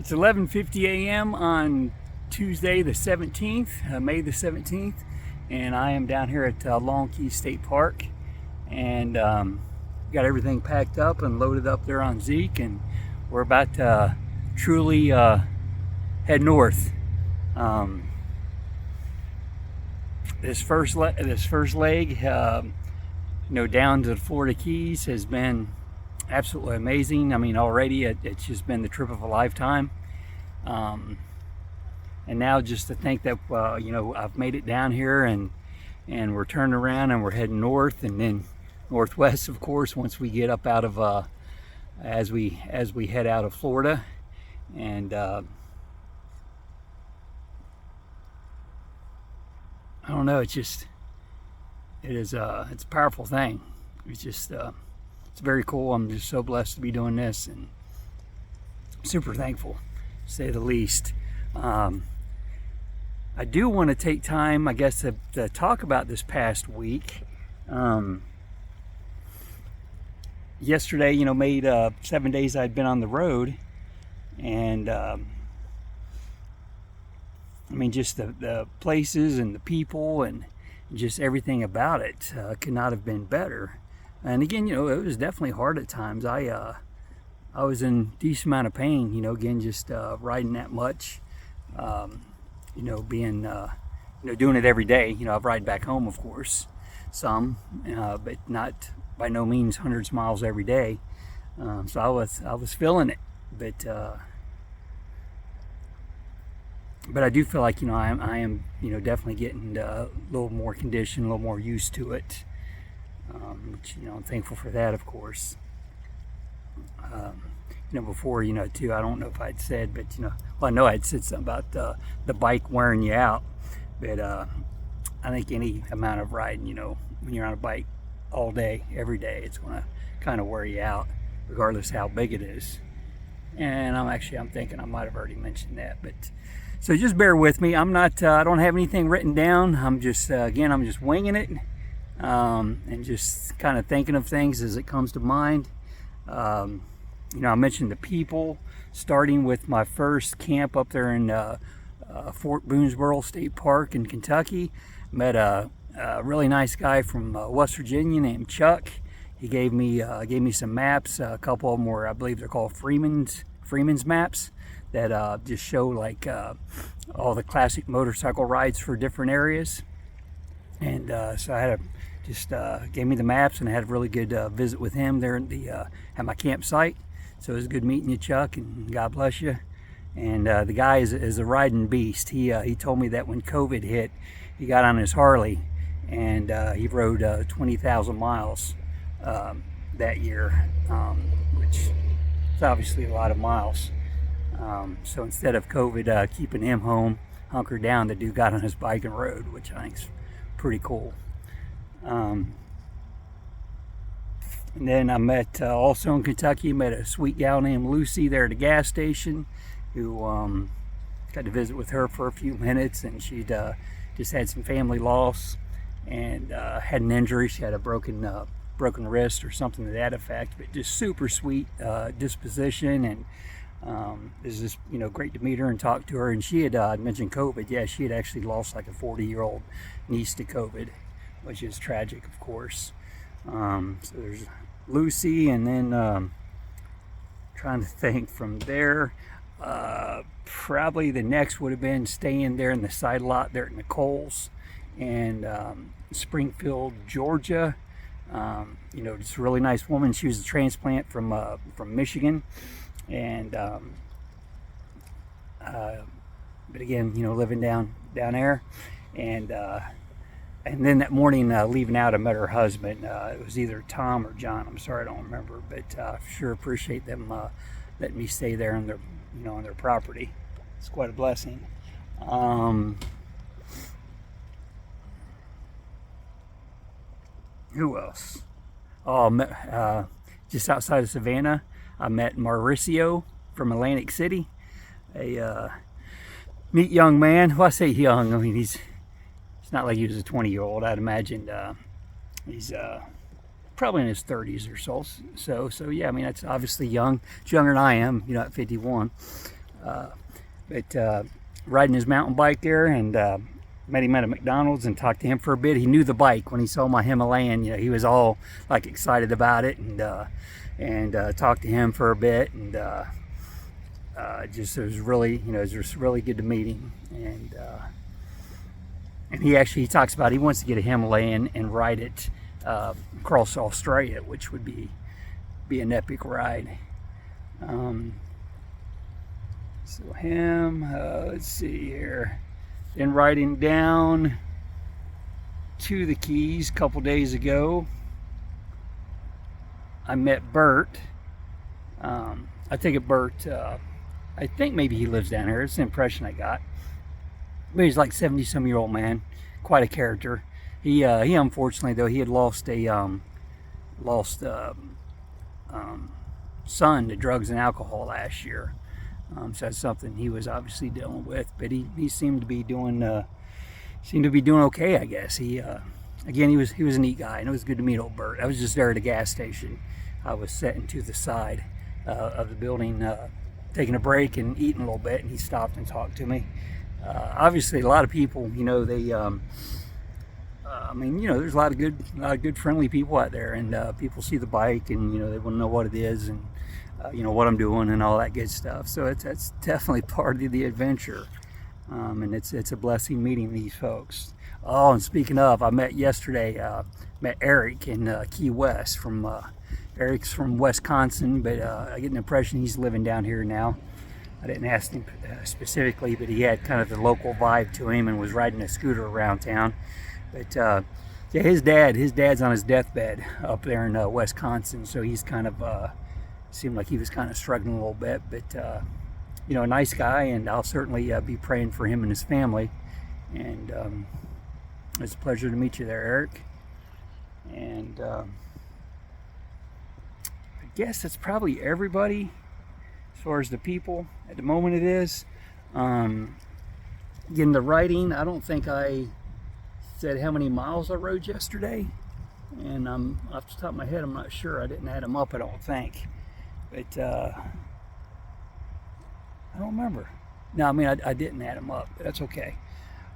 It's 11:50 a.m. on Tuesday the 17th, May the 17th, and I am down here at Long Key State Park, and got everything packed up and loaded up there on Zeke, and we're about to truly head north. This first leg, down to the Florida Keys has been absolutely amazing. I mean, already it's just been the trip of a lifetime. And now just to think that, I've made it down here and we're turning around and we're heading north and then northwest, of course, once we get up out of, as we head out of Florida. And I don't know, it's a powerful thing. It's very cool. I'm just so blessed to be doing this and super thankful, to say the least. I do want to take time, I guess, to talk about this past week. Yesterday, made 7 days I'd been on the road, and just the places and the people and just everything about it could not have been better. And again, it was definitely hard at times. I was in a decent amount of pain, again, just riding that much, being, doing it every day. I've ride back home, of course, some, but not by no means hundreds of miles every day. So I was feeling it, but I do feel like, I am, definitely getting a little more conditioned, a little more used to it. Which, I'm thankful for that, of course. Before, too, I don't know if I'd said, but, I know I'd said something about the bike wearing you out, but I think any amount of riding, when you're on a bike all day, every day, it's going to kind of wear you out, regardless how big it is. And I'm thinking I might have already mentioned that, but so just bear with me. I'm not, I don't have anything written down. I'm just, I'm just winging it. And just kind of thinking of things as it comes to mind. I mentioned the people, starting with my first camp up there in Fort Boonesboro State Park in Kentucky. Met a really nice guy from West Virginia named Chuck. He gave me some maps. A couple of them were, I believe they're called Freeman's maps, that just show like all the classic motorcycle rides for different areas. And so I had gave me the maps, and I had a really good visit with him there at my campsite. So it was good meeting you, Chuck, and God bless you. And the guy is a riding beast. He told me that when COVID hit, he got on his Harley and he rode 20,000 miles that year, which is obviously a lot of miles. So instead of COVID keeping him home, hunkered down, the dude got on his bike and rode, which I think is pretty cool. And then I met also in Kentucky, met a sweet gal named Lucy there at a gas station, who got to visit with her for a few minutes, and she'd just had some family loss and had an injury. She had a broken wrist or something to that effect, but just super sweet disposition, and it was just great to meet her and talk to her. And she had mentioned COVID. Yeah, she had actually lost like a 40-year-old niece to COVID, which is tragic, of course. So there's Lucy, and then trying to think from there, probably the next would have been staying there in the side lot there at Nicole's and Springfield, Georgia. Just a really nice woman. She was a transplant from Michigan, and but again, living down there, and then that morning, leaving out, I met her husband. It was either Tom or John. I'm sorry, I don't remember, but sure appreciate them letting me stay there on their, on their property. It's quite a blessing. Who else? Oh, just outside of Savannah, I met Mauricio from Atlantic City, a neat young man. Well, I say young. I mean, it's not like he was a 20-year-old. I'd imagine he's probably in his 30s or so. So yeah, I mean, that's obviously young. It's younger than I am, at 51. But riding his mountain bike there, and met him at a McDonald's and talked to him for a bit. He knew the bike when he saw my Himalayan. He was all like excited about it, and talked to him for a bit, and just it was really, it was just really good to meet him. And he talks about he wants to get a Himalayan and ride it across Australia, which would be an epic ride. So him, let's see here. Then riding down to the Keys a couple days ago, I met Bert. I take it Bert, I think maybe he lives down here. It's the impression I got. But he's like 70-some-year-old man, quite a character. He unfortunately though, he had lost a son to drugs and alcohol last year. So that's something he was obviously dealing with. But he seemed to be doing okay, I guess. Again, he was a neat guy, and it was good to meet old Bert. I was just there at a gas station. I was sitting to the side of the building, taking a break and eating a little bit, and he stopped and talked to me. Obviously, a lot of people, they, there's a lot of good, friendly people out there, and people see the bike, and they want to know what it is, and what I'm doing, and all that good stuff. So that's definitely part of the adventure, and it's a blessing meeting these folks. Oh, and speaking of, I met Eric in Key West. Eric's from Wisconsin, but I get an impression he's living down here now. I didn't ask him specifically, but he had kind of the local vibe to him and was riding a scooter around town. But yeah, his dad's on his deathbed up there in Wisconsin, so he's kind of seemed like he was kind of struggling a little bit. But a nice guy, and I'll certainly be praying for him and his family. And it's a pleasure to meet you there, Eric. And I guess that's probably everybody. As far as the people at the moment, it is. Again, the riding, I don't think I said how many miles I rode yesterday, and off the top of my head, I'm not sure. I didn't add them up, I don't think, but I don't remember. No, I mean, I didn't add them up, but that's okay.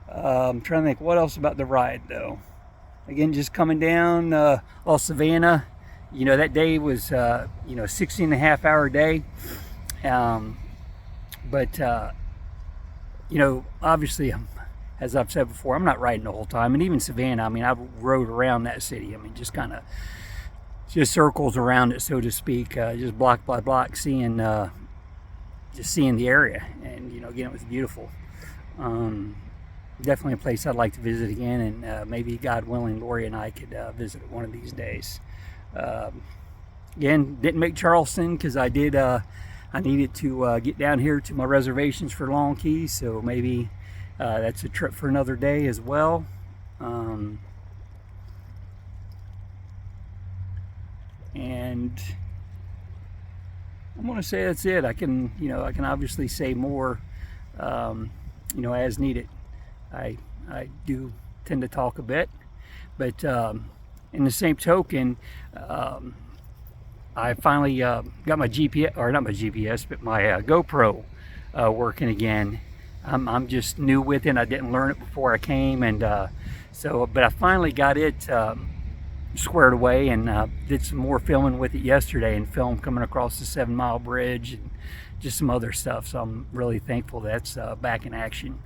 I'm trying to think what else about the ride, though. Again, just coming down all Savannah. That day was 16.5-hour day. But obviously, as I've said before, I'm not riding the whole time. And even Savannah, I mean, I rode around that city. I mean, just circles around it, so to speak, just block by block, seeing the area. And, again, it was beautiful. Definitely a place I'd like to visit again, and maybe, God willing, Lori and I could visit it one of these days. Again, didn't make Charleston because I needed to get down here to my reservations for Long Key, so maybe that's a trip for another day as well. And I'm going to say that's it. I can obviously say more, as needed. I do tend to talk a bit, but in the same token, I finally got my GPS, or not my GPS, but my GoPro working again. I'm just new with it. I didn't learn it before I came, and but I finally got it squared away, and did some more filming with it yesterday, and filmed coming across the 7 Mile Bridge and just some other stuff. So I'm really thankful that's back in action.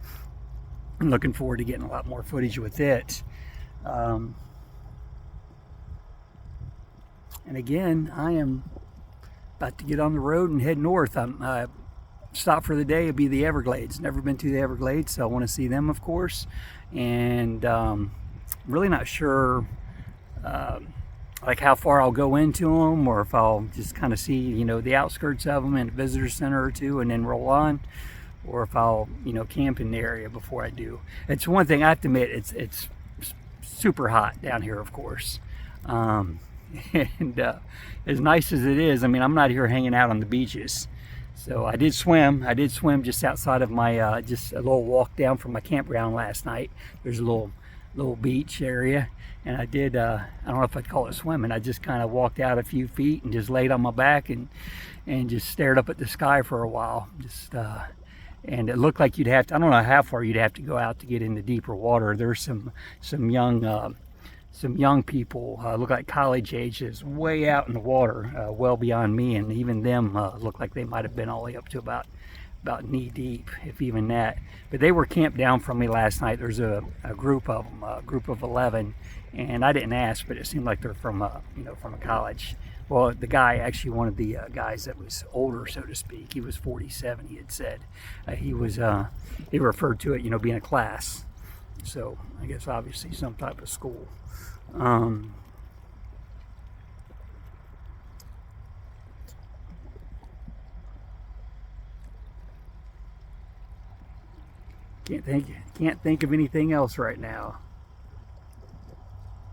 I'm looking forward to getting a lot more footage with it. And again, I am about to get on the road and head north. Stop for the day will be the Everglades. Never been to the Everglades, so I want to see them, of course. And really not sure like how far I'll go into them, or if I'll just kind of see the outskirts of them in a visitor center or two and then roll on, or if I'll camp in the area before I do. It's one thing I have to admit, it's super hot down here, of course. And as nice as it is, I mean, I'm not here hanging out on the beaches. So I did swim just outside of my just a little walk down from my campground last night. There's a little beach area, and I did I don't know if I'd call it swimming. I just kind of walked out a few feet and just laid on my back and just stared up at the sky for a while. Just and it looked like you'd have to, I don't know how far you'd have to go out to get into deeper water. There's some young people, look like college ages, way out in the water, well beyond me, and even them look like they might have been all the way up to about knee deep, if even that. But they were camped down from me last night. There's a group of them, a group of 11, and I didn't ask, but it seemed like they're from from a college. Well, the guy, actually one of the guys that was older, so to speak, he was 47, he had said. He referred to it, being a class. So I guess obviously some type of school. Can't think of anything else right now.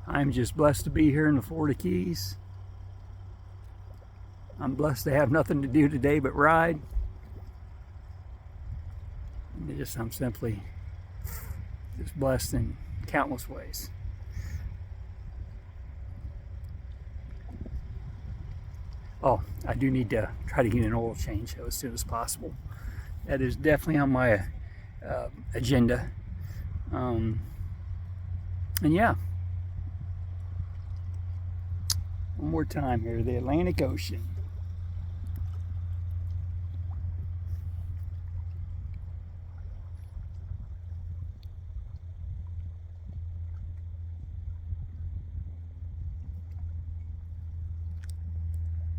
I'm just blessed to be here in the Florida Keys. I'm blessed to have nothing to do today but ride. I'm simply just blessed in countless ways. Oh, I do need to try to get an oil change as soon as possible. That is definitely on my agenda. And yeah, one more time here, the Atlantic Ocean.